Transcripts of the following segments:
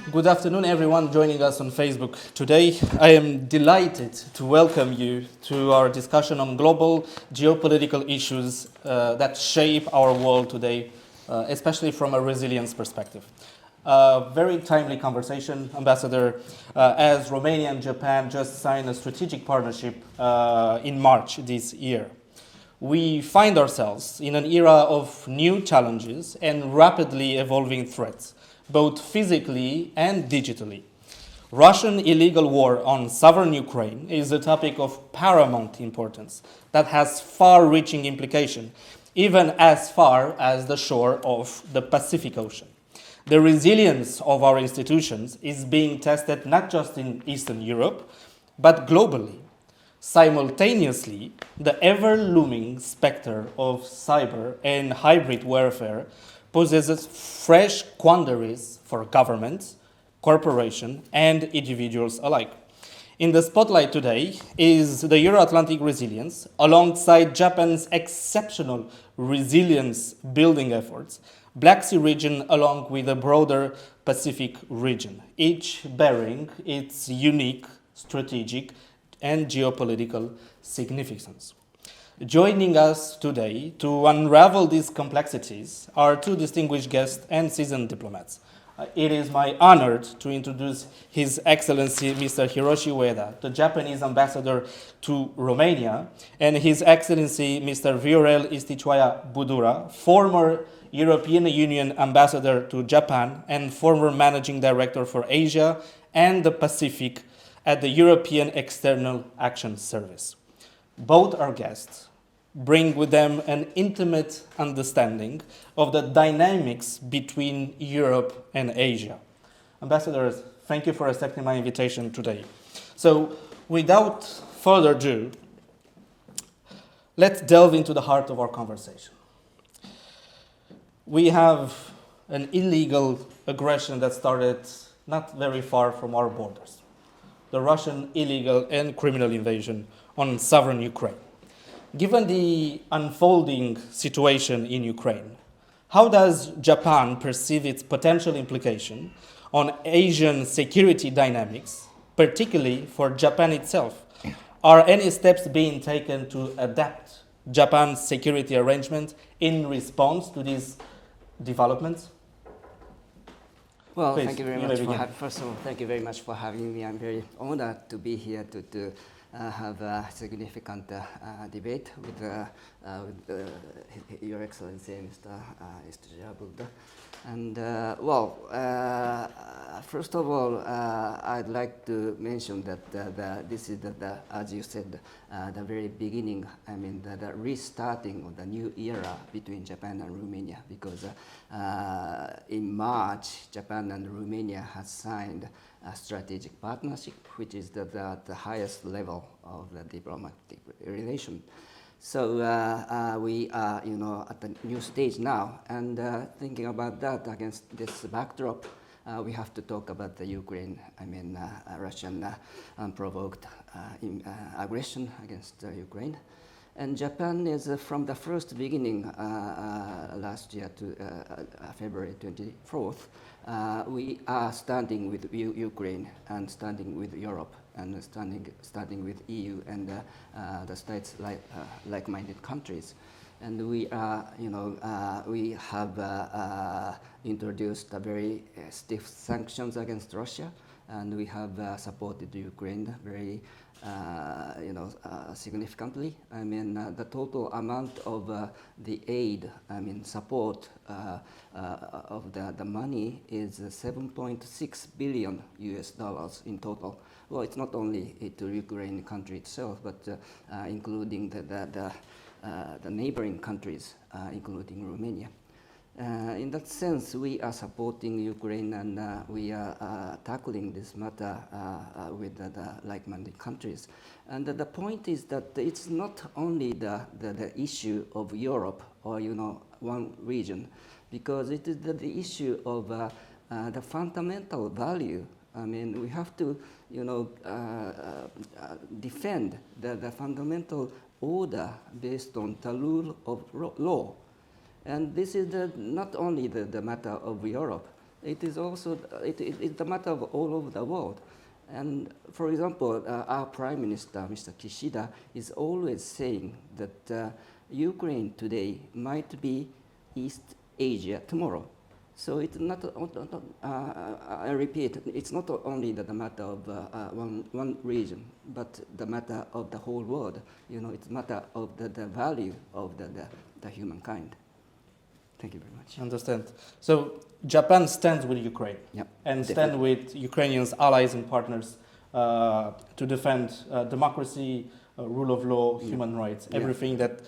Good afternoon, everyone joining us on Facebook today. I am delighted to welcome you to our discussion on global geopolitical issues that shape our world today, especially from a resilience perspective. Very timely conversation, Ambassador, as Romania and Japan just signed a strategic partnership in March this year. We find ourselves in an era of new challenges and rapidly evolving threats, both physically and digitally. Russian illegal war on sovereign Ukraine is a topic of paramount importance that has far-reaching implications, even as far as the shore of the Pacific Ocean. The resilience of our institutions is being tested not just in Eastern Europe, but globally. Simultaneously, the ever-looming specter of cyber and hybrid warfare poses fresh quandaries for governments, corporations, and individuals alike. In the spotlight today is the Euro-Atlantic resilience, alongside Japan's exceptional resilience building efforts, Black Sea region along with the broader Pacific region, each bearing its unique strategic and geopolitical significance. Joining us today to unravel these complexities are two distinguished guests and seasoned diplomats. It is my honor to introduce His Excellency Mr. Hiroshi Ueda, the Japanese ambassador to Romania, and His Excellency Mr. Viorel Isticioaia-Budura, former European Union ambassador to Japan and former managing director for Asia and the Pacific at the European External Action Service. Both our guests bring with them an intimate understanding of the dynamics between Europe and Asia. Ambassadors, thank you for accepting my invitation today. So, without further ado, let's delve into the heart of our conversation. We have an illegal aggression that started not very far from our borders. The Russian illegal and criminal invasion on sovereign Ukraine. Given the unfolding situation in Ukraine, how does Japan perceive its potential implication on Asian security dynamics, particularly for Japan itself? Are any steps being taken to adapt Japan's security arrangement in response to these developments? Well, Please, thank you very much. First of all, thank you very much for having me. I'm very honored to be here to have a significant debate with Your Excellency, Mr. Isticioaia-Budura. And first of all, I'd like to mention that this is, as you said, the very beginning, the restarting of the new era between Japan and Romania, because in March, Japan and Romania has signed a strategic partnership, which is the highest level of the diplomatic relation. So we are, at a new stage now, and thinking about that against this backdrop, we have to talk about the Ukraine, Russian unprovoked aggression against Ukraine. And Japan is from the first beginning last year to February 24th, we are standing with Ukraine and standing with Europe and standing with EU and the states like-minded countries. And we are, we have introduced a very stiff sanctions against Russia, and we have supported Ukraine very, significantly. The total amount of the aid, support of the money is 7.6 billion US dollars in total. Well, it's not only to Ukraine country itself, but including the neighboring countries, including Romania. In that sense, we are supporting Ukraine and we are tackling this matter with the like-minded countries. And the point is that it's not only the issue of Europe or one region, because it is the issue of the fundamental value. I mean, we have to defend the fundamental order based on the rule of law. And this is not only the matter of Europe, it is also it's the matter of all over the world. And for example, our Prime Minister, Mr. Kishida, is always saying that Ukraine today might be East Asia tomorrow. So it's not, I repeat, it's not only the matter of one region, but the matter of the whole world. It's a matter of the value of the humankind. Thank you very much. Understand. So Japan stands with Ukraine, Yep, and definitely. stand with Ukrainians, allies and partners to defend democracy, rule of law, human rights, Yeah. everything that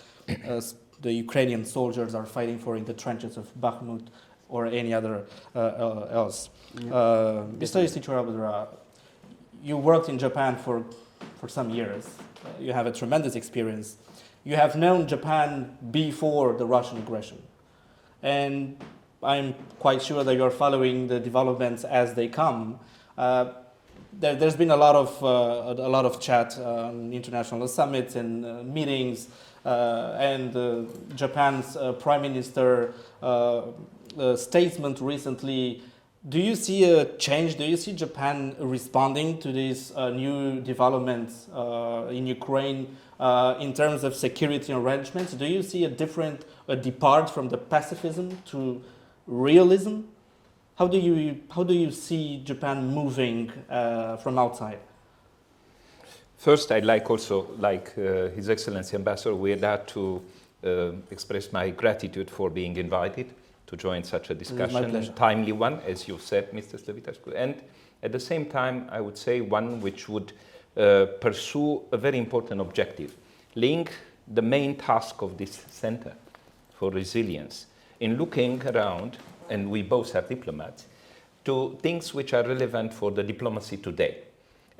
the Ukrainian soldiers are fighting for in the trenches of Bakhmut or any other else. Mr. Isticioaia-Budura, you worked in Japan for some years. You have a tremendous experience. You have known Japan before the Russian aggression. And I'm quite sure that you're following the developments as they come. There's been a lot of chat on international summits and meetings, and Japan's Prime Minister statement recently. Do you see a change? Do you see Japan responding to these new developments in Ukraine in terms of security arrangements? Do you see a depart from the pacifism to realism? How do you see Japan moving from outside? First, I'd like His Excellency Ambassador Ueda to express my gratitude for being invited to join such a discussion, a timely one, as you said, Mr. Slavitescu, and at the same time, I would say one which would pursue a very important objective, link the main task of this center for resilience in looking around, and we both are diplomats, to things which are relevant for the diplomacy today.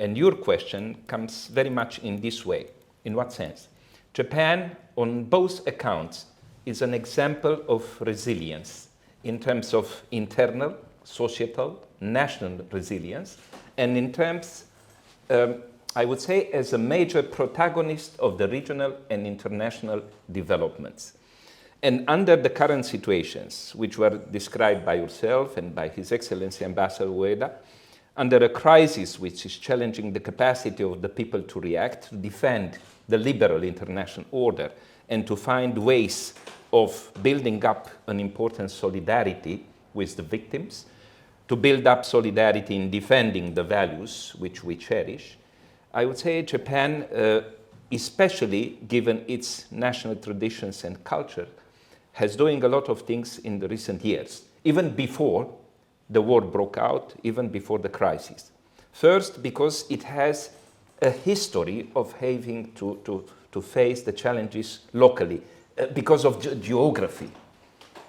And your question comes very much in this way. In what sense? Japan, on both accounts, is an example of resilience in terms of internal, societal, national resilience, and in terms, I would say, as a major protagonist of the regional and international developments. And under the current situations, which were described by yourself and by His Excellency Ambassador Ueda, under a crisis which is challenging the capacity of the people to react, to defend the liberal international order, and to find ways of building up an important solidarity with the victims, to build up solidarity in defending the values which we cherish, I would say Japan, especially given its national traditions and culture, has doing a lot of things in the recent years, even before the war broke out, even before the crisis. First, because it has a history of having to face the challenges locally, because of geography.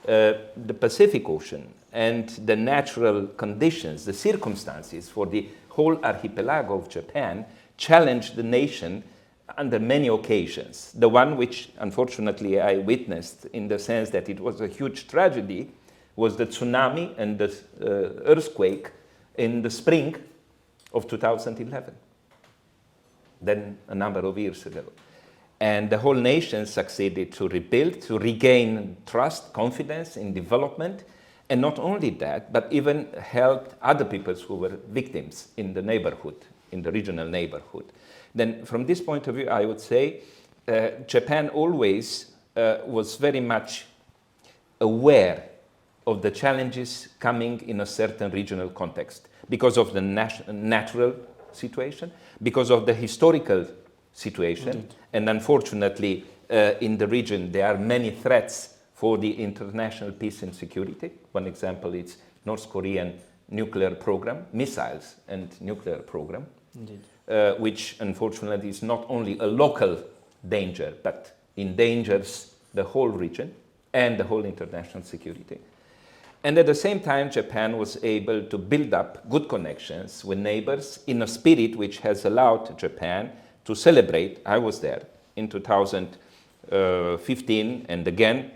The Pacific Ocean and the natural conditions, the circumstances for the whole archipelago of Japan challenged the nation under many occasions. The one which, unfortunately, I witnessed in the sense that it was a huge tragedy was the tsunami and the earthquake in the spring of 2011, then a number of years ago. And the whole nation succeeded to rebuild, to regain trust, confidence in development, and not only that, but even helped other peoples who were victims in the neighborhood, in the regional neighborhood. Then from this point of view, I would say Japan always was very much aware of the challenges coming in a certain regional context because of the natural situation, because of the historical situation. Indeed. And unfortunately, in the region, there are many threats for the international peace and security. One example is North Korean nuclear program, missiles and nuclear program, which unfortunately is not only a local danger, but endangers the whole region and the whole international security. And at the same time, Japan was able to build up good connections with neighbors in a spirit which has allowed Japan to celebrate, I was there, in 2015 and again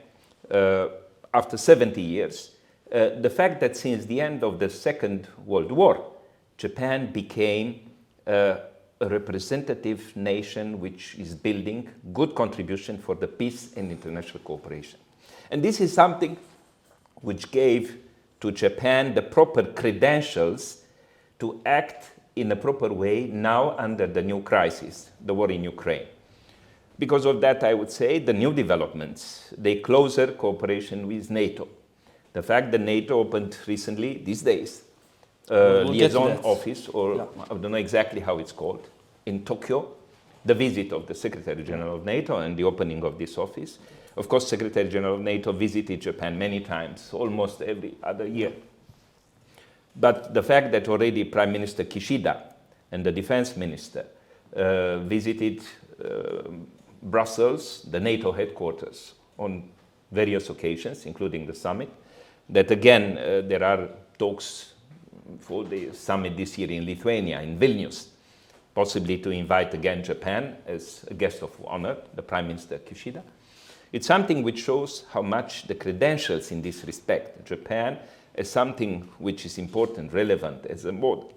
after 70 years, the fact that since the end of the Second World War, Japan became a representative nation which is building good contribution for the peace and international cooperation. And this is something which gave to Japan the proper credentials to act in a proper way now under the new crisis, the war in Ukraine. Because of that, I would say the new developments, the closer cooperation with NATO. The fact that NATO opened recently, these days, liaison office, or yeah. I don't know exactly how it's called, in Tokyo, the visit of the Secretary General of NATO and the opening of this office. Of course, Secretary General of NATO visited Japan many times, almost every other year. But the fact that already Prime Minister Kishida and the Defense Minister visited Brussels, the NATO headquarters, on various occasions, including the summit, that again, there are talks for the summit this year in Lithuania, in Vilnius, possibly to invite again Japan as a guest of honor, the Prime Minister Kishida. It's something which shows how much the credentials in this respect, Japan as something which is important, relevant as a model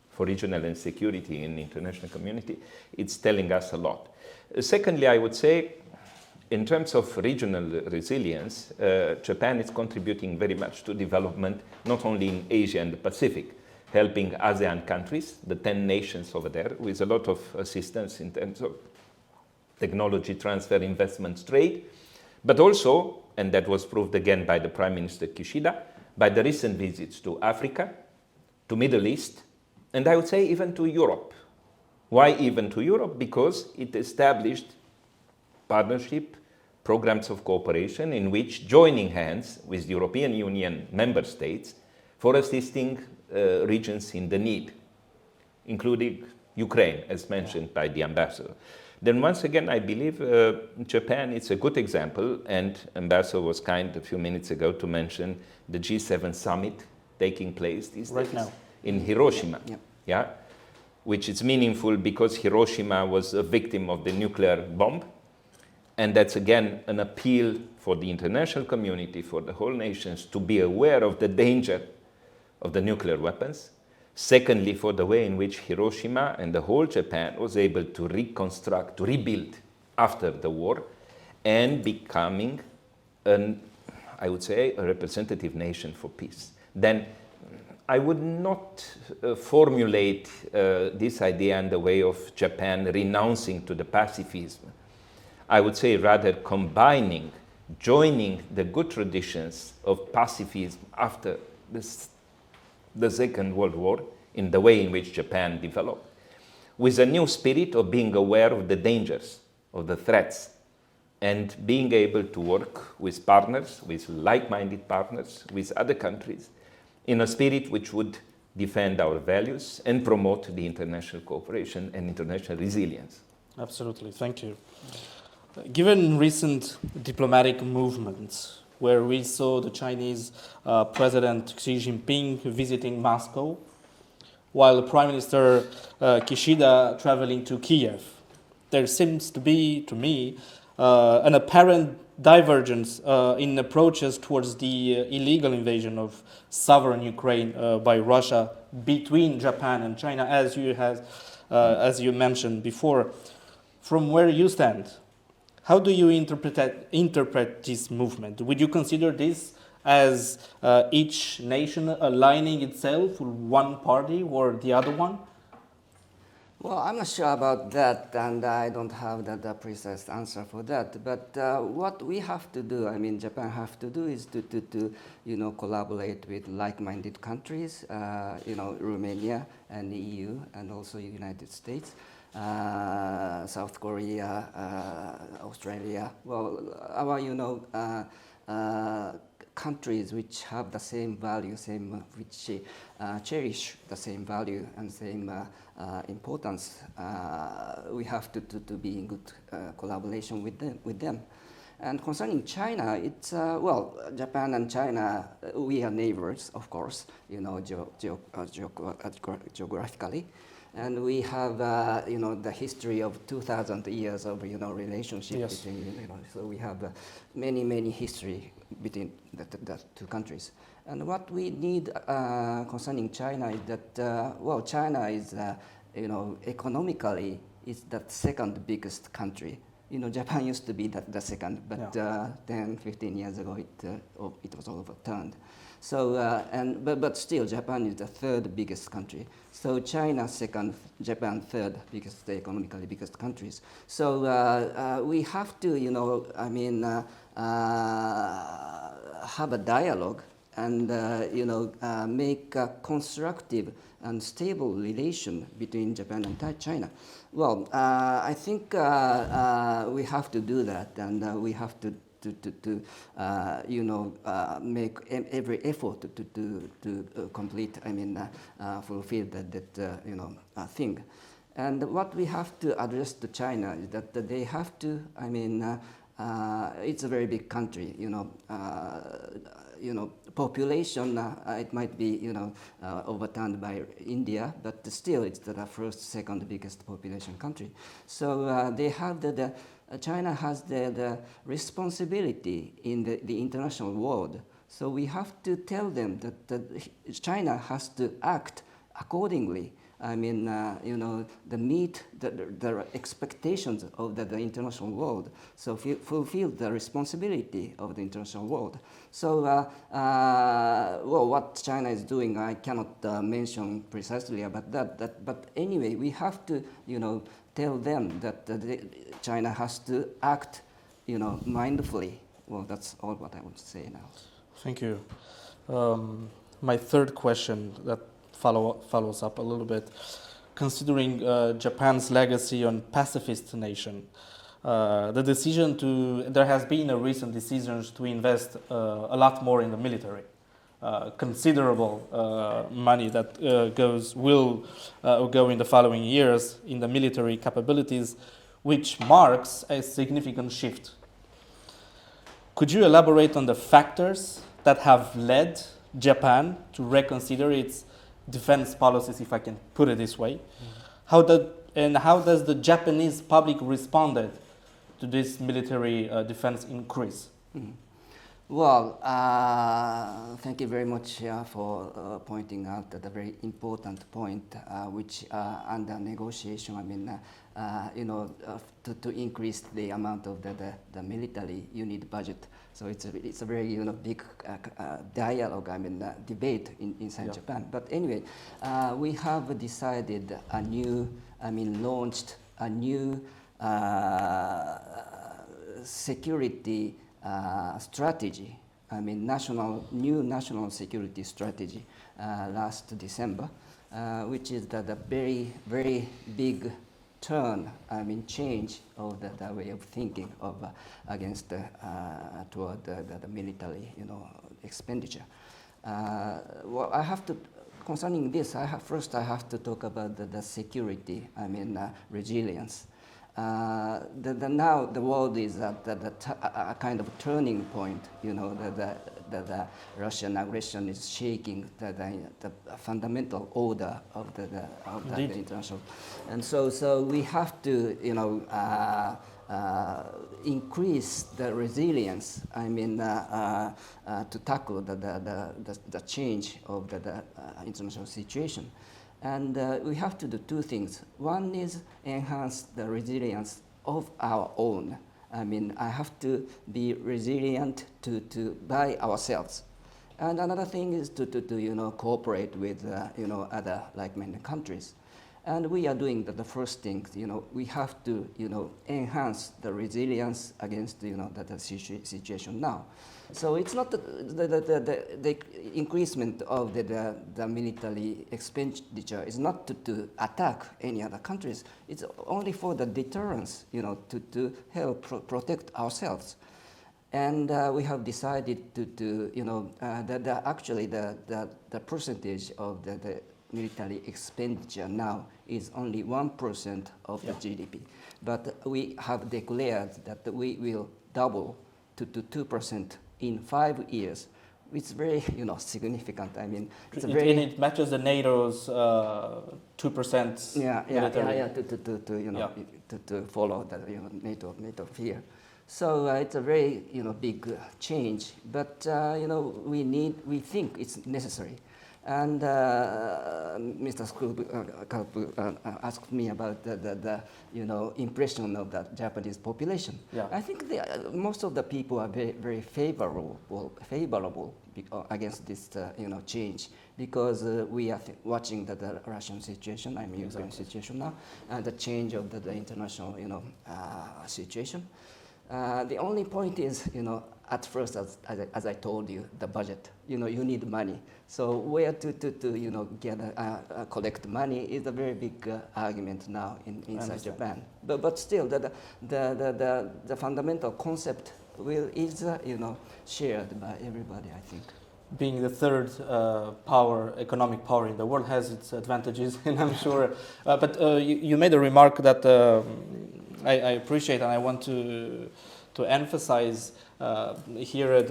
for regional and security in the international community, it's telling us a lot. Secondly, I would say, in terms of regional resilience, Japan is contributing very much to development, not only in Asia and the Pacific, helping ASEAN countries, the 10 nations over there, with a lot of assistance in terms of technology transfer, investments, trade, but also, and that was proved again by the Prime Minister Kishida, by the recent visits to Africa, to Middle East, and I would say even to Europe. Why even to Europe? Because it established partnership, programs of cooperation in which joining hands with the European Union member states for assisting regions in the need, including Ukraine, as mentioned by the ambassador. Then once again, I believe Japan is a good example, and Ambassador was kind a few minutes ago to mention the G7 summit taking place these days now in Hiroshima, yeah, which is meaningful because Hiroshima was a victim of the nuclear bomb, and that's again an appeal for the international community, for the whole nations to be aware of the danger of the nuclear weapons. Secondly, for the way in which Hiroshima and the whole Japan was able to reconstruct, to rebuild after the war, and becoming I would say, a representative nation for peace. Then I would not formulate this idea in the way of Japan renouncing to the pacifism. I would say rather combining, joining the good traditions of pacifism after the Second World War, in the way in which Japan developed, with a new spirit of being aware of the dangers, of the threats, and being able to work with partners, with like-minded partners, with other countries, in a spirit which would defend our values and promote the international cooperation and international resilience. Absolutely, thank you. Given recent diplomatic movements, where we saw the Chinese President Xi Jinping visiting Moscow, while Prime Minister Kishida traveling to Kiev, there seems to be, to me, an apparent divergence in approaches towards the illegal invasion of sovereign Ukraine by Russia between Japan and China, as you mentioned before. From where you stand, how do you interpret this movement? Would you consider this as each nation aligning itself with one party or the other one? Well, I'm not sure about that, and I don't have the precise answer for that. But what we have to do, I mean, Japan have to do, is to collaborate with like-minded countries, Romania and the EU, and also the United States. South Korea, Australia, well, our, countries which have the same value, which cherish the same value and same importance, we have to be in good collaboration with them. And concerning China, it's, well, Japan and China, we are neighbors, of course, you know, geographically. And we have, you know, the history of 2,000 years of, you know, relationship between, you know, so we have many history between the two countries. And what we need concerning China is that, well, China is, you know, economically, is the second biggest country. You know, Japan used to be the second, but 10, 15 years ago, it was overturned. So, but still, Japan is the third biggest country. So China second, Japan third biggest, economically biggest countries. So we have to, you know, I mean, have a dialogue and, you know, make a constructive and stable relation between Japan and China. Well, I think we have to do that, and we have to you know, make every effort to complete, I mean, fulfill that you know, thing. And what we have to address to China is that they have to, I mean, it's a very big country, you know, population, it might be, you know, overturned by India, but still it's the first, second biggest population country. So they have China has the responsibility in the international world. So we have to tell them that China has to act accordingly. I mean, you know, meet the expectations of the international world. So fulfill the responsibility of the international world. So, well, what China is doing, I cannot mention precisely about that. But anyway, we have to, you know, tell them that China has to act, you know, mindfully. Well, that's all what I want to say now. Thank you. My third question that follows up a little bit, considering Japan's legacy on pacifist nation, the decision there has been a recent decision to invest a lot more in the military. Considerable money that will go in the following years in the military capabilities, which marks a significant shift. Could you elaborate on the factors that have led Japan to reconsider its defense policies, if I can put it this way? How does the Japanese public responded to this military defense increase? Well, thank you very much for pointing out the very important point, which under negotiation, I mean, you know, to increase the amount of the military unit budget. So it's a very, you know, big dialogue, I mean, debate inside Japan. But anyway, we have decided launched a new security strategy, I mean, new national security strategy last December, which is the very big turn, I mean, change of the way of thinking of against toward the military, you know, expenditure. Well, I have to, concerning this, first I have to talk about the security, I mean, resilience. Now the world is at a kind of turning point. You know, the Russian aggression is shaking the fundamental order of the international, and so we have to, you know, increase the resilience. I mean, to tackle the change of the international situation. And we have to do two things. One is enhance the resilience of our own. I mean, I have to be resilient by ourselves. And another thing is to you know, cooperate with you know, other like-minded countries. And we are doing the first thing. You know, we have to, you know, enhance the resilience against, you know, the situation now. So it's not the increasement of the military expenditure is not to attack any other countries. It's only for the deterrence, you know, to help protect ourselves. And we have decided to you know, actually the percentage of the military expenditure now is only 1% of the GDP. But we have declared that we will double to 2% in 5 years. It's very, significant. I mean, it's it matches the NATO's 2% military. To follow the NATO fear. So it's a very big change, but we think it's necessary. And Mr. Kalpu asked me about the impression of the Japanese population. Yeah. I think most of the people are very, very favorable against this change, because we are watching the Russian situation, Ukraine situation now, and the change of the international situation. The only point is, at first, as I told you, the budget. You need money. So where to collect money is a very big argument now inside Japan. But still, the fundamental concept is shared by everybody, I think. Being the third economic power in the world, has its advantages, and I'm sure. But you made a remark that I appreciate, and I want to emphasize here at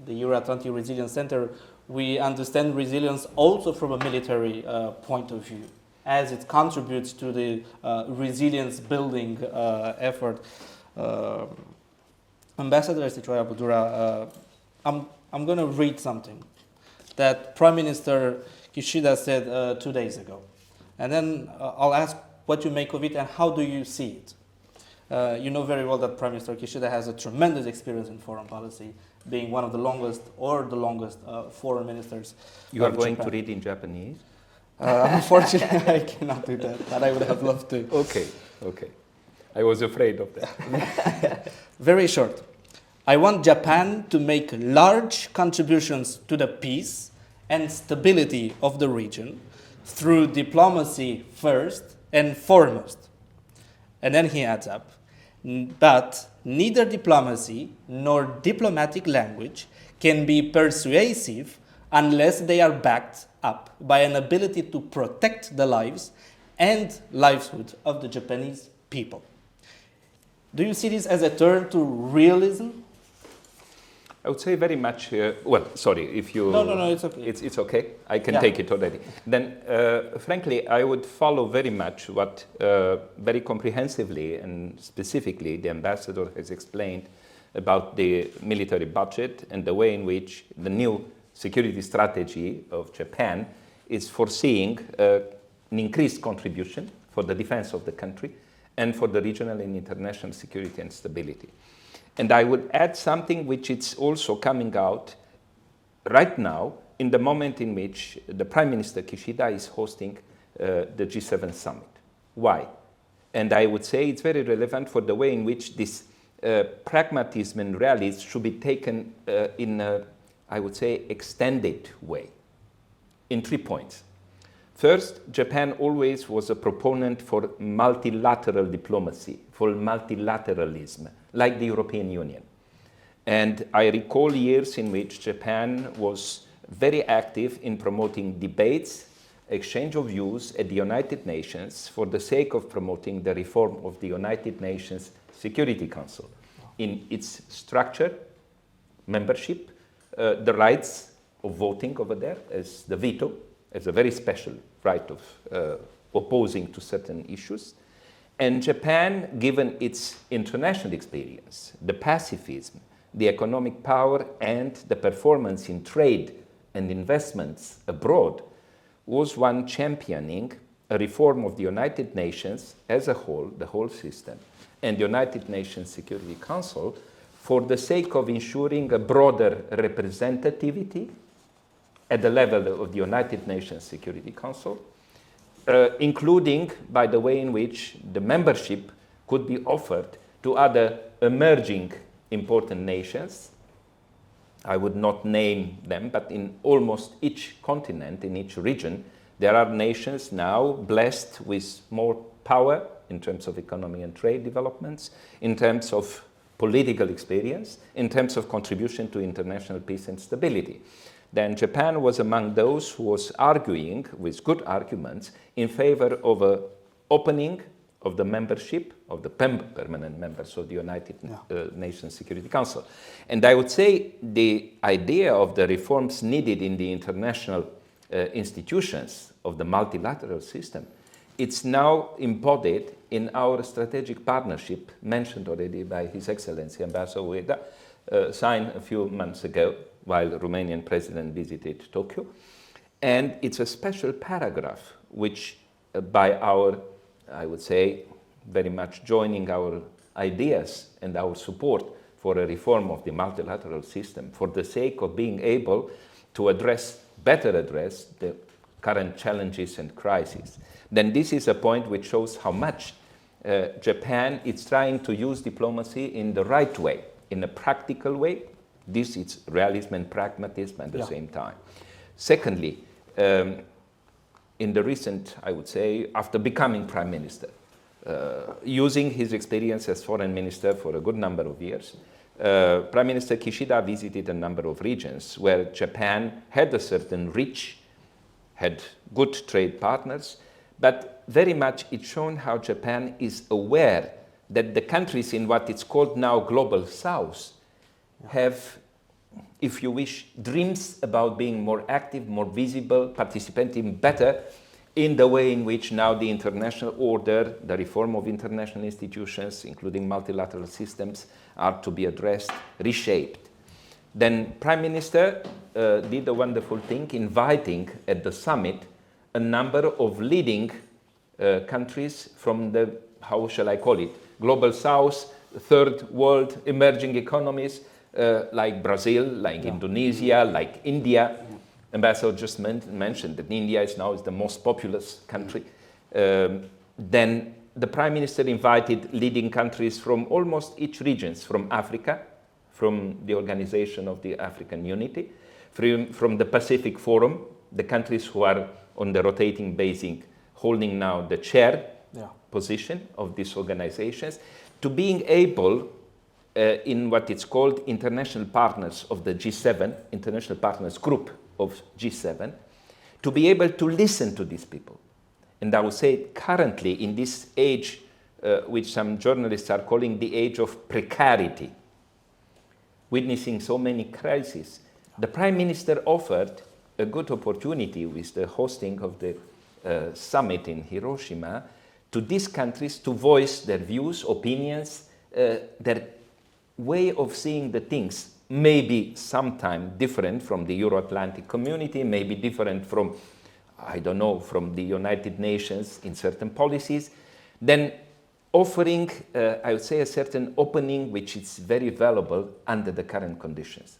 the Euro-Atlantic Resilience Center. We understand resilience also from a military point of view, as it contributes to the resilience building effort. Ambassador Isticioaia-Budura, I'm going to read something that Prime Minister Kishida said 2 days ago. And then I'll ask what you make of it and how do you see it. You know very well that Prime Minister Kishida has a tremendous experience in foreign policy, being one of the longest foreign ministers. You are going Japan. to read in Japanese? Unfortunately, I cannot do that, but I would have loved to. Okay. I was afraid of that. Very short. I want Japan to make large contributions to the peace and stability of the region through diplomacy first and foremost. And then he adds up, but neither diplomacy nor diplomatic language can be persuasive unless they are backed up by an ability to protect the lives and livelihood of the Japanese people. Do you see this as a turn to realism? I would say very much, if you... No, it's okay. It's okay, I can take it already. Then, frankly, I would follow very much what very comprehensively and specifically the ambassador has explained about the military budget and the way in which the new security strategy of Japan is foreseeing an increased contribution for the defense of the country and for the regional and international security and stability. And I would add something which is also coming out right now in the moment in which the Prime Minister Kishida is hosting the G7 summit. Why? And I would say it's very relevant for the way in which this pragmatism and realism should be taken in a, I would say, extended way, in 3 points. First, Japan always was a proponent for multilateral diplomacy, for multilateralism, like the European Union. And I recall years in which Japan was very active in promoting debates, exchange of views at the United Nations for the sake of promoting the reform of the United Nations Security Council in its structure, membership, the rights of voting over there as the veto, as a very special right of opposing to certain issues. And Japan, given its international experience, the pacifism, the economic power, and the performance in trade and investments abroad, was one championing a reform of the United Nations as a whole, the whole system, and the United Nations Security Council for the sake of ensuring a broader representativity at the level of the United Nations Security Council, including by the way in which the membership could be offered to other emerging important nations. I would not name them, but in almost each continent, in each region, there are nations now blessed with more power in terms of economic and trade developments, in terms of political experience, in terms of contribution to international peace and stability. Then Japan was among those who was arguing, with good arguments, in favor of an opening of the membership of the permanent members of the United Nations Security Council. And I would say the idea of the reforms needed in the international institutions of the multilateral system, it's now embodied in our strategic partnership mentioned already by His Excellency Ambassador Ueda, signed a few months ago while the Romanian president visited Tokyo. And it's a special paragraph which by our, I would say, very much joining our ideas and our support for a reform of the multilateral system for the sake of being able to better address the current challenges and crises. Then this is a point which shows how much Japan is trying to use diplomacy in the right way, in a practical way. This is realism and pragmatism at the same time. Secondly, in the recent, I would say, after becoming prime minister, using his experience as foreign minister for a good number of years, Prime Minister Kishida visited a number of regions where Japan had a certain reach, had good trade partners, but very much it's shown how Japan is aware that the countries in what it's called now Global South have, if you wish, dreams about being more active, more visible, participating better in the way in which now the international order, the reform of international institutions, including multilateral systems, are to be addressed, reshaped. Then Prime Minister did a wonderful thing, inviting at the summit a number of leading countries from the, how shall I call it, Global South, third world emerging economies, like Brazil, like Indonesia, like India. Ambassador just mentioned that India is now the most populous country. Then the Prime Minister invited leading countries from almost each region, from Africa, from the Organization of the African Unity, from the Pacific Forum, the countries who are on the rotating basis, holding now the chair position of these organizations, to being able, in what it's called international partners of the G7, international partners group of G7, to be able to listen to these people. And I would say currently in this age, which some journalists are calling the age of precarity, witnessing so many crises, the Prime Minister offered a good opportunity with the hosting of the summit in Hiroshima to these countries to voice their views, opinions, their way of seeing the things may be sometime different from the Euro-Atlantic community, may be different from, I don't know, from the United Nations in certain policies, then offering, I would say, a certain opening which is very valuable under the current conditions.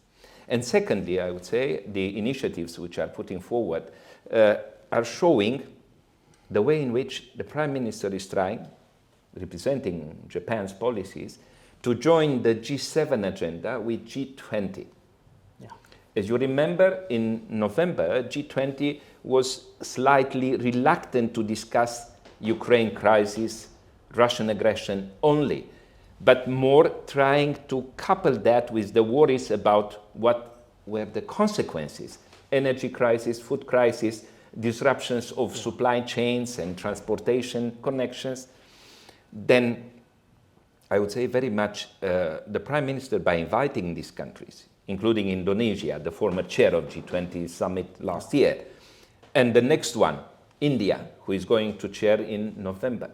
And secondly, I would say, the initiatives which are putting forward are showing the way in which the Prime Minister is trying, representing Japan's policies, to join the G7 agenda with G20. As you remember, in November, G20 was slightly reluctant to discuss Ukraine crisis, Russian aggression only, but more trying to couple that with the worries about what were the consequences, energy crisis, food crisis, disruptions of supply chains and transportation connections. Then I would say very much the Prime Minister, by inviting these countries, including Indonesia, the former chair of G20 summit last year, and the next one, India, who is going to chair in November,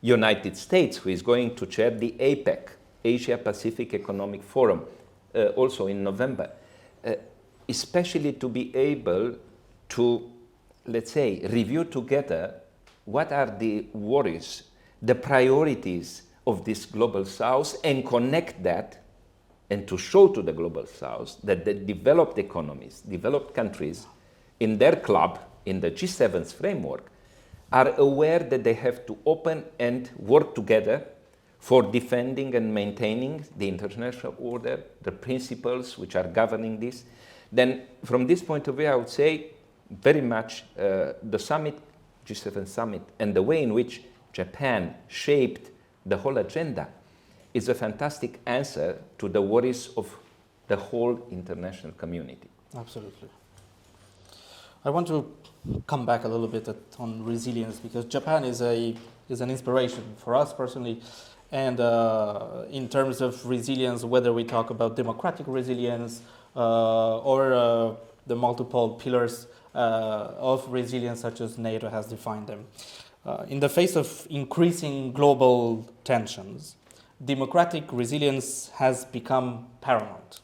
United States, who is going to chair the APEC, Asia Pacific Economic Forum, also in November, especially to be able to, let's say, review together what are the worries, the priorities of this Global South, and connect that and to show to the Global South that the developed economies, developed countries in their club, in the G7's framework, are aware that they have to open and work together for defending and maintaining the international order, the principles which are governing this. Then from this point of view, I would say very much the summit, G7 summit, and the way in which Japan shaped the whole agenda is a fantastic answer to the worries of the whole international community. Absolutely. I want to come back a little bit on resilience, because Japan is a is an inspiration for us personally. And in terms of resilience, whether we talk about democratic resilience or the multiple pillars of resilience, such as NATO has defined them. In the face of increasing global tensions, democratic resilience has become paramount.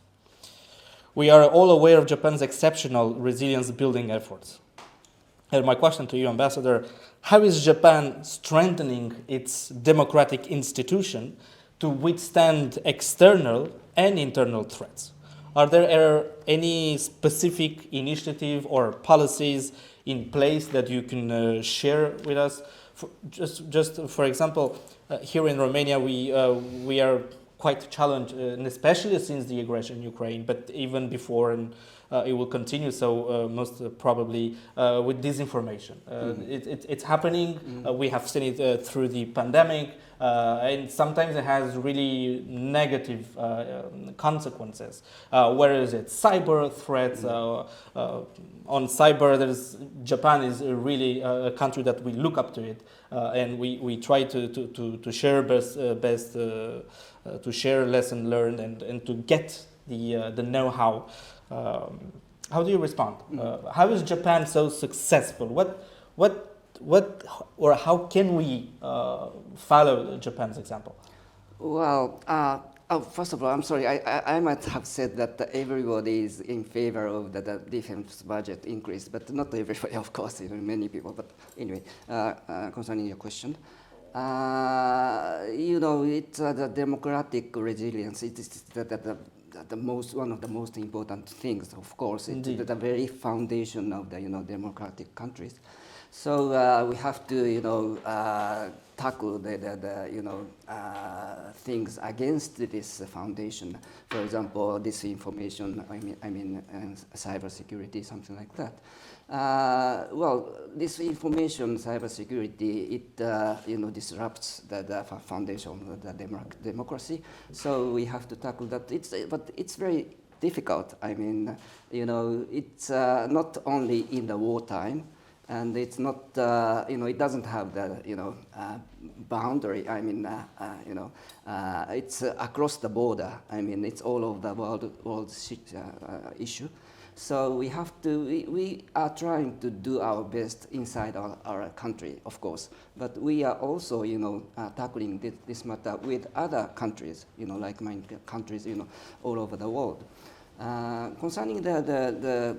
We are all aware of Japan's exceptional resilience building efforts. And my question to you, Ambassador, how is Japan strengthening its democratic institution to withstand external and internal threats? Are there any specific initiative or policies in place that you can share with us? Just for example, here in Romania, we are quite challenged, and especially since the aggression in Ukraine, but even before, and it will continue so most probably with disinformation. It's happening. We have seen it through the pandemic, and sometimes it has really negative consequences. Where is it? Cyber threats. On cyber, Japan is really a country that we look up to it, and we try to share to share lesson learned and to get the know-how. How do you respond? How is Japan so successful? What or how can we follow Japan's example? Well, first of all, I'm sorry. I might have said that everybody is in favor of the defense budget increase, but not everybody, of course. Many people. But anyway, concerning your question. It's the democratic resilience. It is one of the most important things, of course. It's the very foundation of the democratic countries. So we have to tackle the things against this foundation. For example, disinformation. Cybersecurity, something like that. Well, this information, cybersecurity, it disrupts the foundation of the democracy. So we have to tackle that. But it's very difficult. It's not only in the wartime, and it's not, it doesn't have the, boundary. It's across the border. It's all over the world issue. So we are trying to do our best inside our country, of course, but we are also, tackling this matter with other countries, like-minded countries, all over the world. Concerning the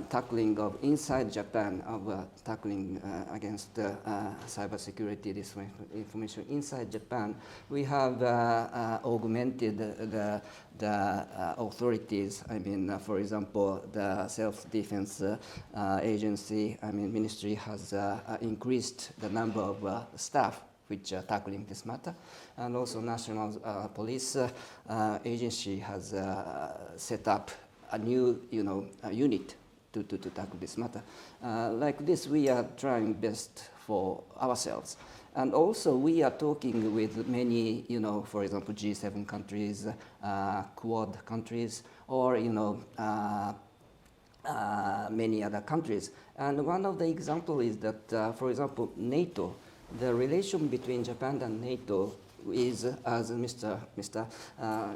tackling of inside Japan, of tackling against cybersecurity, this information inside Japan, we have augmented the authorities. For example, the self-defense agency, ministry has increased the number of staff which are tackling this matter, and also National Police Agency has set up a new, unit to tackle this matter. Like this, we are trying best for ourselves, and also we are talking with many, for example, G7 countries, Quad countries, or many other countries. And one of the examples is that, for example, NATO. The relation between Japan and NATO is, as Mr.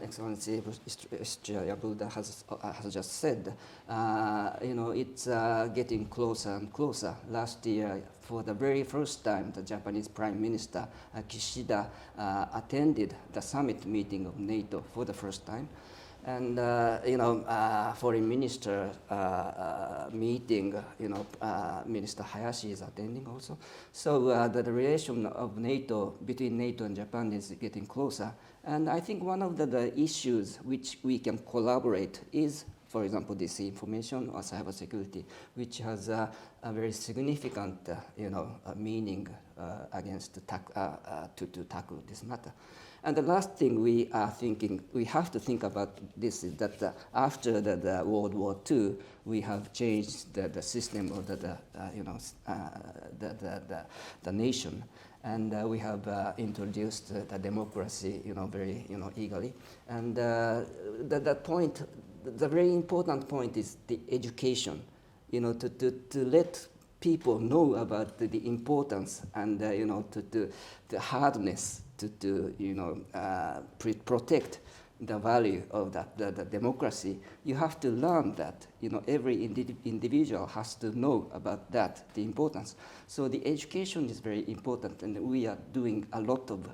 Excellency Isticioaia-Budura has just said, it's getting closer and closer. Last year, for the very first time, the Japanese Prime Minister Kishida attended the summit meeting of NATO for the first time. And foreign minister meeting, Minister Hayashi is attending also. So the relation of NATO, between NATO and Japan, is getting closer. And I think one of the issues which we can collaborate is, for example, disinformation or cybersecurity, which has a very significant, meaning against to tackle this matter. And the last thing we have to think about this is that after the World War II, we have changed the system of the nation, and we have introduced the democracy, very, eagerly. And the very important point is the education, to let people know about the importance and the hardness to protect the value of the democracy, you have to learn that every individual has to know about that, the importance. So the education is very important, and we are doing a lot of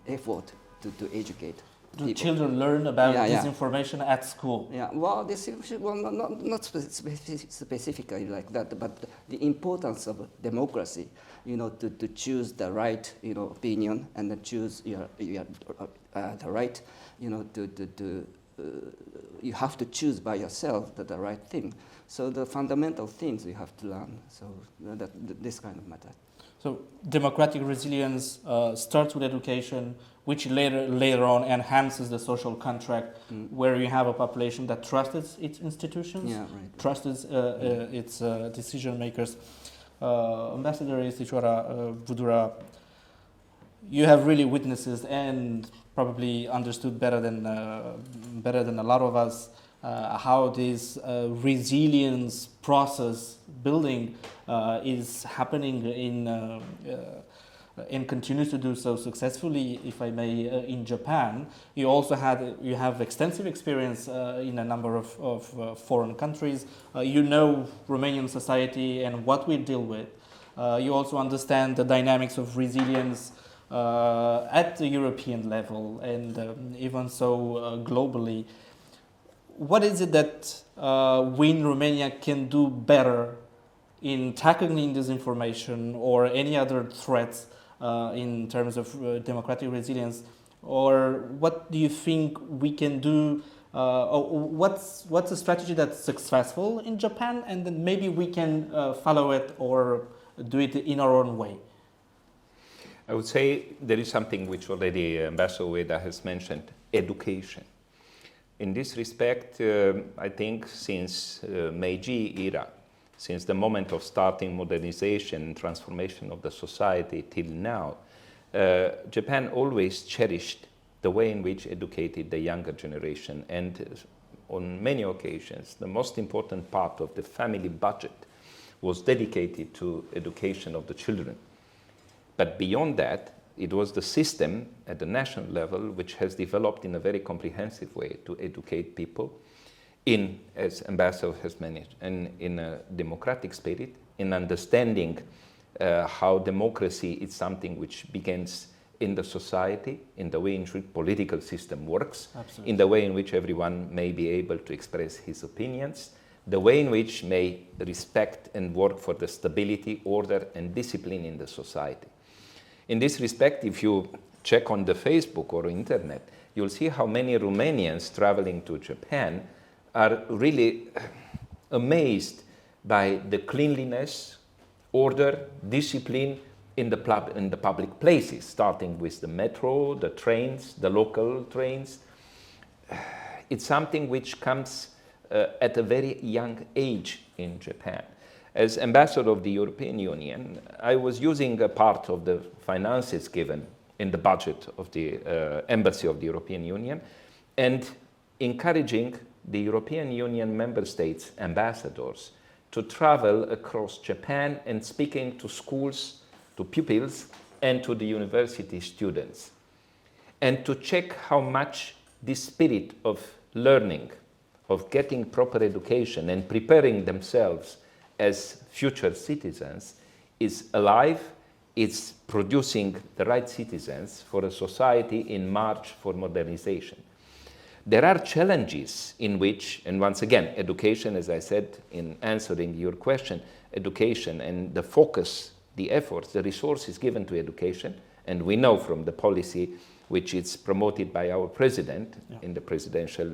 effort to educate. Do children learn about this information at school? Yeah, well, not specifically like that, but the importance of democracy, to choose the right, opinion, and to choose the right, you have to choose by yourself the right thing. So the fundamental things you have to learn. So this kind of matter. So democratic resilience starts with education, which later on enhances the social contract, where you have a population that trusts its institutions, trusts its decision makers. Ambassador Isticioaia-Budura, you have really witnesses and probably understood better than a lot of us how this resilience process building is happening and continues to do so successfully, if I may, in Japan. You have extensive experience in a number of foreign countries. You know Romanian society and what we deal with. You also understand the dynamics of resilience at the European level and even so globally. What is it that we in Romania can do better in tackling disinformation or any other threats in terms of democratic resilience? Or what do you think we can do? What's a strategy that's successful in Japan, and then maybe we can follow it or do it in our own way? I would say there is something which already Ambassador Ueda has mentioned: education. In this respect, I think since Meiji era, since the moment of starting modernization and transformation of the society till now, Japan always cherished the way in which educated the younger generation, and on many occasions the most important part of the family budget was dedicated to education of the children. But beyond that, it was the system at the national level which has developed in a very comprehensive way to educate people in, as Ambassador has managed, and in a democratic spirit, in understanding how democracy is something which begins in the society, in the way in which political system works, Absolutely. In the way in which everyone may be able to express his opinions, the way in which may respect and work for the stability, order, and discipline in the society. In this respect, if you check on the Facebook or internet, you'll see how many Romanians traveling to Japan are really amazed by the cleanliness, order, discipline in the public places, starting with the metro, the trains, the local trains. It's something which comes at a very young age in Japan. As Ambassador of the European Union, I was using a part of the finances given in the budget of the Embassy of the European Union and encouraging the European Union member states' ambassadors to travel across Japan and speaking to schools, to pupils, and to the university students, and to check how much this spirit of learning, of getting proper education and preparing themselves as future citizens is alive, it's producing the right citizens for a society in march for modernization. There are challenges in which, and once again, education, as I said in answering your question, education and the focus, the efforts, the resources given to education, and we know from the policy which is promoted by our president in the presidential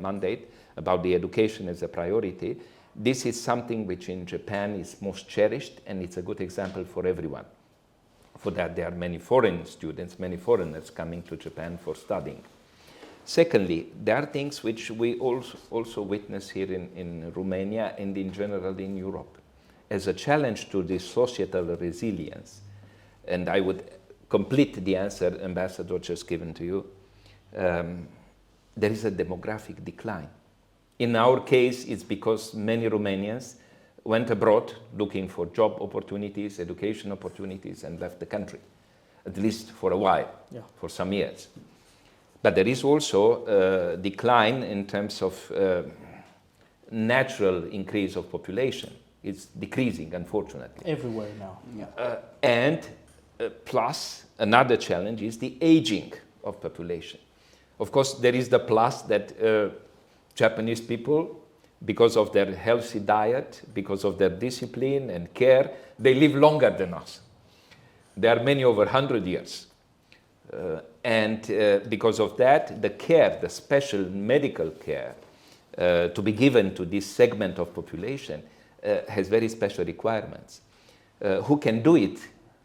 mandate about the education as a priority. This is something which in Japan is most cherished, and it's a good example for everyone. For that, there are many foreign students, many foreigners coming to Japan for studying. Secondly, there are things which we also witness here in Romania and in general in Europe as a challenge to this societal resilience. And I would complete the answer, Ambassador, just given to you. There is a demographic decline. In our case, it's because many Romanians went abroad looking for job opportunities, education opportunities, and left the country, at least for a while, for some years. But there is also a decline in terms of natural increase of population. It's decreasing, unfortunately. Everywhere now. And plus, another challenge is the aging of population. Of course, there is the plus that Japanese people, because of their healthy diet, because of their discipline and care, they live longer than us. There are many over 100 years. And because of that, the care, the special medical care to be given to this segment of population has very special requirements. Who can do it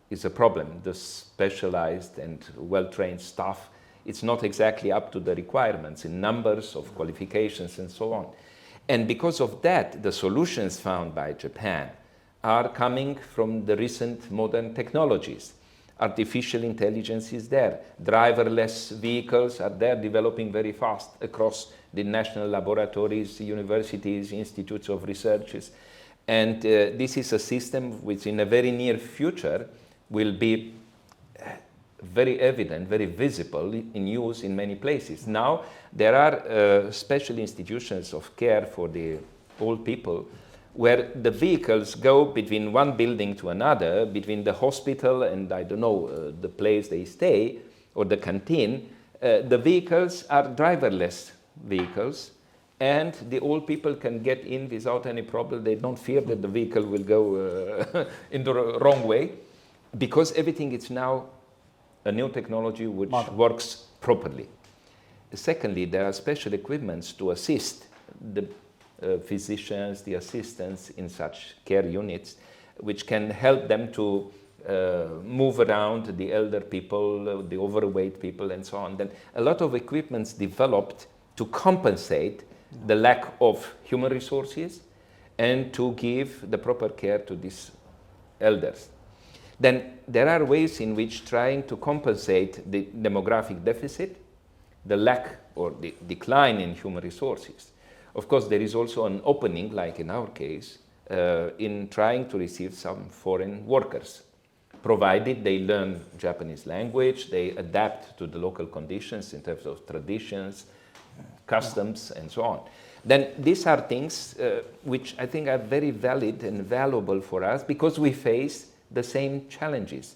is a problem. The specialized and well-trained staff, it's not exactly up to the requirements in numbers of qualifications and so on. And because of that, the solutions found by Japan are coming from the recent modern technologies. Artificial intelligence is there. Driverless vehicles are there, developing very fast across the national laboratories, universities, institutes of researches. And this is a system which in a very near future will be very evident, very visible in use in many places. Now, there are special institutions of care for the old people where the vehicles go between one building to another, between the hospital and, I don't know, the place they stay, or the canteen. The vehicles are driverless vehicles, and the old people can get in without any problem. They don't fear that the vehicle will go in the wrong way, because everything is now a new technology which works properly. Secondly, there are special equipments to assist the physicians, the assistants in such care units, which can help them to move around the elder people, the overweight people, and so on. Then a lot of equipments developed to compensate the lack of human resources and to give the proper care to these elders. Then there are ways in which trying to compensate the demographic deficit, the lack or the decline in human resources. Of course, there is also an opening, like in our case, in trying to receive some foreign workers, provided they learn Japanese language, they adapt to the local conditions in terms of traditions, customs, and so on. Then these are things which I think are very valid and valuable for us because we face the same challenges.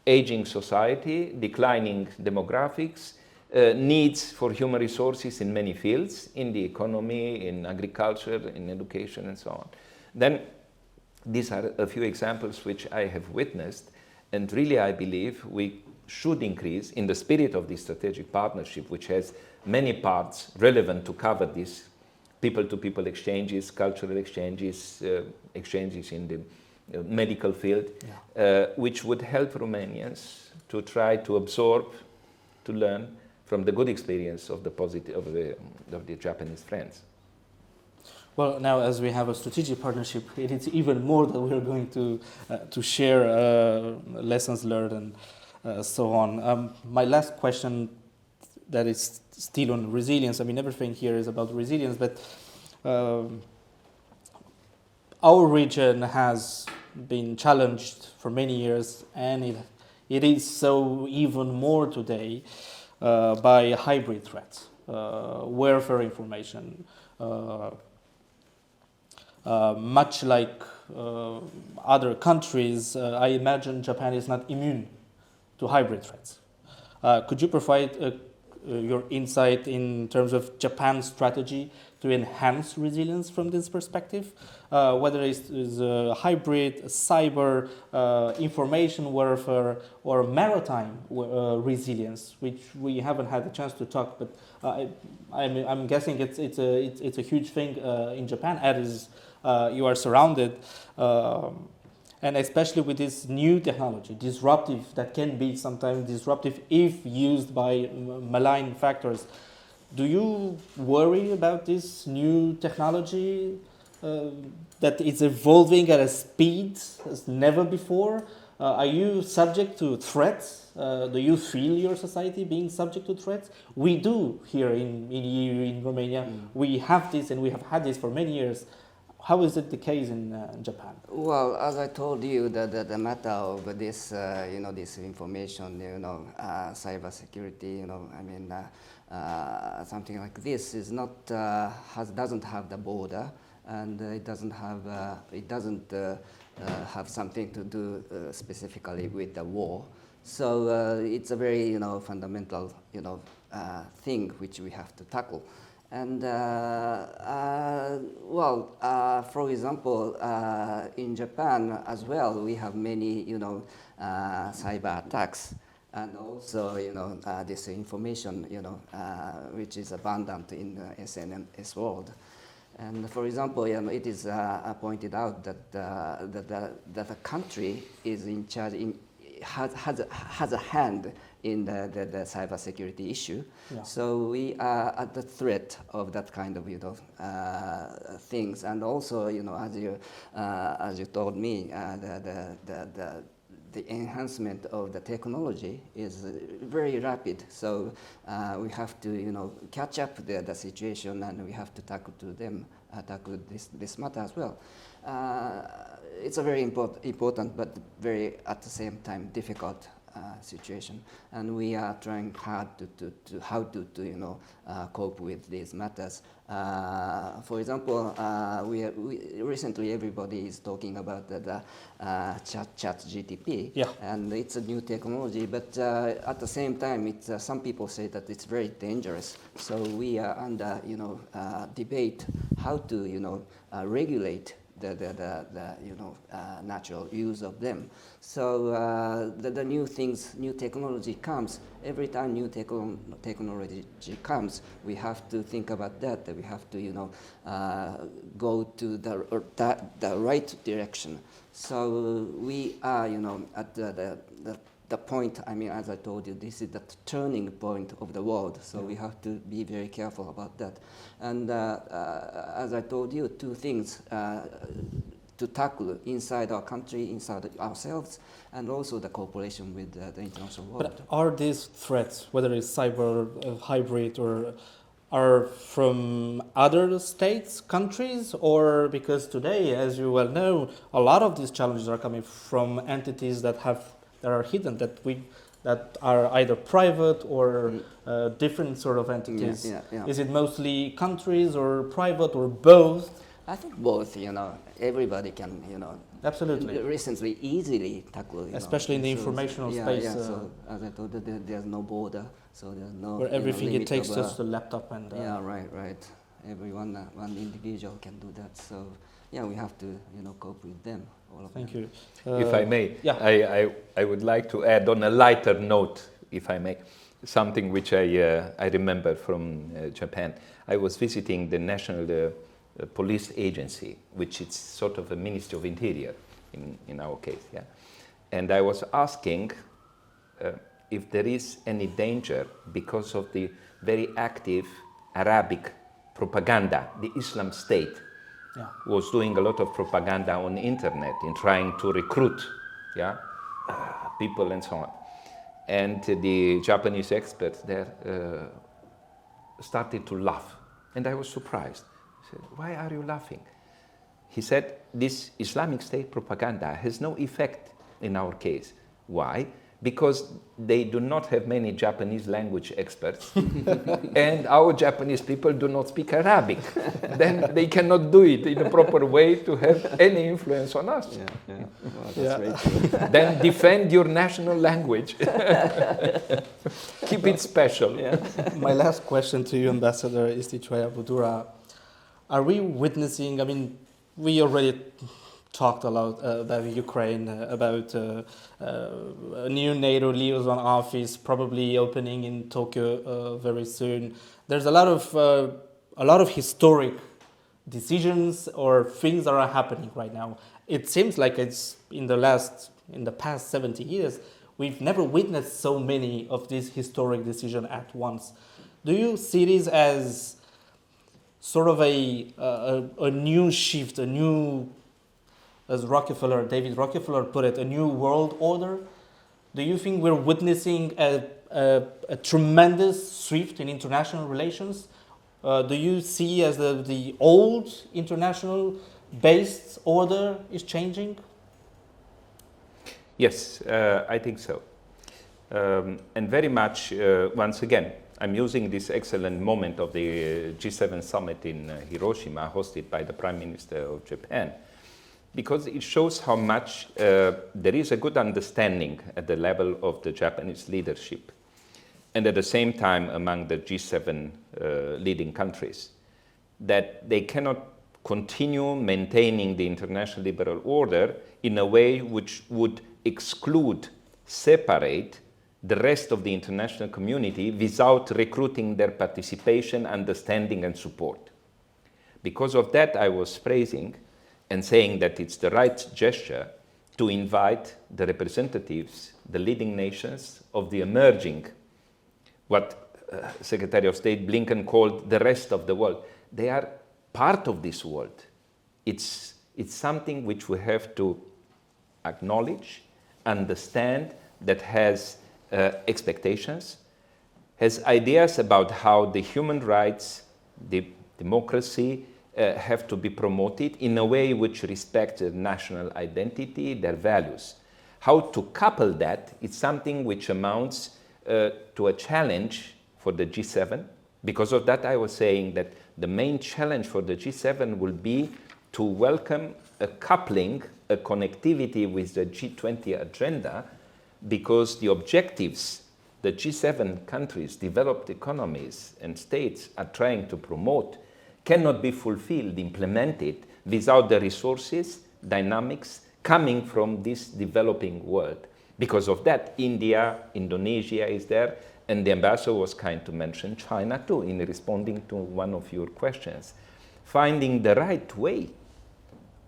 Aging society, declining demographics, needs for human resources in many fields, in the economy, in agriculture, in education, and so on. Then these are a few examples which I have witnessed, and really I believe we should increase, in the spirit of this strategic partnership, which has many parts relevant to cover this people-to-people exchanges, cultural exchanges, exchanges in the medical field, which would help Romanians to try to absorb, to learn from the good experience of the Japanese friends. Well, now as we have a strategic partnership, it is even more that we're going to share lessons learned and so on. My last question, that is still on resilience. I mean, everything here is about resilience, but our region has been challenged for many years, and it is so even more today by hybrid threats, warfare information. Much like other countries, I imagine Japan is not immune to hybrid threats. Could you provide your insight in terms of Japan's strategy to enhance resilience from this perspective? Whether it's hybrid, cyber, information warfare, or maritime resilience, which we haven't had the chance to talk, but I'm guessing it's a huge thing in Japan, as you are surrounded, and especially with this new technology, disruptive, that can be sometimes disruptive if used by malign factors. Do you worry about this new technology that is evolving at a speed as never before? Are you subject to threats? Do you feel your society being subject to threats? We do here in EU, in Romania. We have this, and we have had this for many years. How is it the case in Japan? Well, as I told you, the matter of this, this information, cybersecurity, something like this is not doesn't have the border, and it doesn't have something to do specifically with the war. So it's a very fundamental thing which we have to tackle. And for example, in Japan as well, we have many cyber attacks, and also this information which is abundant in the SNS world. And for example, it is pointed out that that a country is in charge has a hand in the cybersecurity issue. Yeah. So we are at the threat of that kind of things. And also as you told me, the enhancement of the technology is very rapid. So we have to catch up the situation, and we have to tackle this matter as well. It's a very important but very at the same time difficult situation, and we are trying hard to how to cope with these matters. For example, we recently everybody is talking about the chat GTP, yeah. And it's a new technology, but at the same time, some people say that it's very dangerous. So we are under debate how to regulate the natural use of them. So the new technology comes. Every time new technology comes, we have to think about that. We have to go to the right direction. So we are at the point. As I told you, this is the turning point of the world. So we have to be very careful about that. And as I told you, two things to tackle inside our country, inside ourselves, and also the cooperation with the international world. But are these threats, whether it's cyber, hybrid, or are from other states, countries, or because today, as you well know, a lot of these challenges are coming from entities that are hidden, that are either private or different sort of entities. Yeah. Is it mostly countries or private or both? I think both. Everybody can. Absolutely. Recently, easily tackle. Especially in the informational space. Yeah. So as I told you, there's no border, so there's no. Where everything it takes of, just a laptop and. Yeah. Right. Everyone, one individual can do that. So yeah, we have to cope with them. All of Thank them. you. If I may, yeah. I would like to add on a lighter note, if I may, something which I remember from Japan. I was visiting the National Police Agency, which is sort of a Ministry of Interior in our case, yeah. And I was asking if there is any danger because of the very active Arabic propaganda. The Islam State was doing a lot of propaganda on the internet in trying to recruit people and so on. And the Japanese experts there started to laugh. And I was surprised. I said, why are you laughing? He said, this Islamic State propaganda has no effect in our case. Why? Because they do not have many Japanese language experts, and our Japanese people do not speak Arabic. Then they cannot do it in a proper way to have any influence on us. Yeah. Well, that's very true. Then defend your national language. Keep it special. Yeah. My last question to you, Ambassador Isticioaia-Budura. Are we witnessing, we already talked a lot about Ukraine, about a new NATO liaison office probably opening in Tokyo very soon. There's a lot of historic decisions or things that are happening right now. It seems like it's in the past 70 years, we've never witnessed so many of these historic decisions at once. Do you see this as sort of a new shift, a new, as David Rockefeller put it, a new world order? Do you think we're witnessing a tremendous shift in international relations? Do you see as the old international based order is changing? Yes, I think so. And very much, once again, I'm using this excellent moment of the G7 summit in Hiroshima, hosted by the Prime Minister of Japan, because it shows how much there is a good understanding at the level of the Japanese leadership, and at the same time among the G7 leading countries, that they cannot continue maintaining the international liberal order in a way which would exclude, separate the rest of the international community without recruiting their participation, understanding, and support. Because of that, I was praising and saying that it's the right gesture to invite the representatives, the leading nations of the emerging, what Secretary of State Blinken called the rest of the world. They are part of this world. It's something which we have to acknowledge, understand, that has expectations, has ideas about how the human rights, the democracy have to be promoted in a way which respects their national identity, their values. How to couple that is something which amounts to a challenge for the G7. Because of that, I was saying that the main challenge for the G7 will be to welcome a coupling, a connectivity with the G20 agenda, because the objectives the G7 countries, developed economies and states are trying to promote cannot be fulfilled, implemented, without the resources, dynamics coming from this developing world. Because of that, India, Indonesia is there, and the ambassador was kind to mention China too in responding to one of your questions. Finding the right way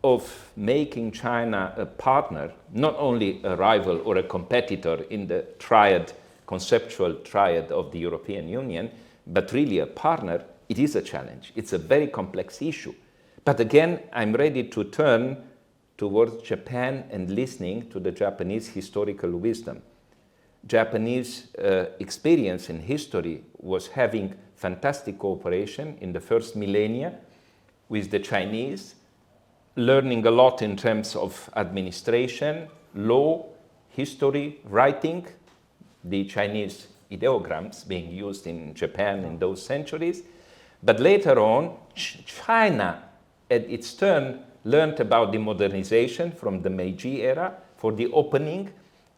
of making China a partner, not only a rival or a competitor in the triad, conceptual triad of the European Union, but really a partner, it is a challenge. It's a very complex issue. But again, I'm ready to turn towards Japan and listening to the Japanese historical wisdom. Japanese experience in history was having fantastic cooperation in the first millennia with the Chinese, learning a lot in terms of administration, law, history, writing, the Chinese ideograms being used in Japan in those centuries. But later on, China, at its turn, learned about the modernization from the Meiji era for the opening,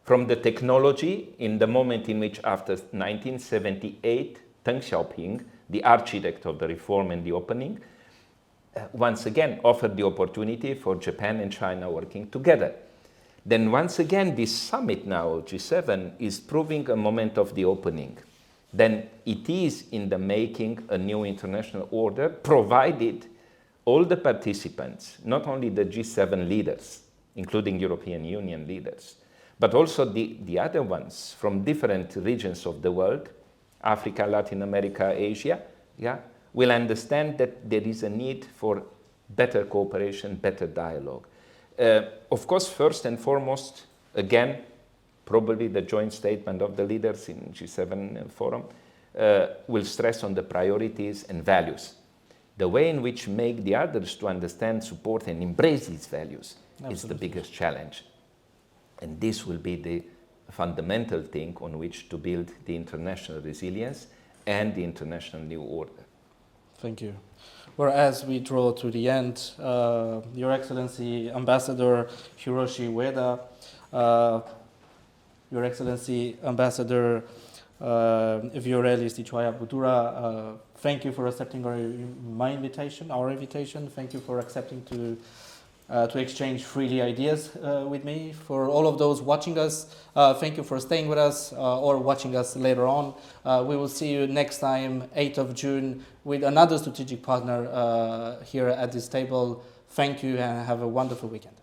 from the technology in the moment in which after 1978, Deng Xiaoping, the architect of the reform and the opening, once again offered the opportunity for Japan and China working together. Then once again, this summit now, G7, is proving a moment of the opening. Then it is in the making a new international order, provided all the participants, not only the G7 leaders, including European Union leaders, but also the other ones from different regions of the world, Africa, Latin America, Asia, will understand that there is a need for better cooperation, better dialogue. Of course, first and foremost, again, probably the joint statement of the leaders in G7 forum will stress on the priorities and values. The way in which make the others to understand, support, and embrace these values is the biggest challenge. And this will be the fundamental thing on which to build the international resilience and the international new order. Thank you. Well, as we draw to the end, Your Excellency Ambassador Hiroshi Ueda, Your Excellency Ambassador Viorel Isticioaia-Budura, thank you for accepting our invitation. Thank you for accepting to exchange freely ideas with me. For all of those watching us, thank you for staying with us or watching us later on. We will see you next time, 8th of June, with another strategic partner here at this table. Thank you and have a wonderful weekend.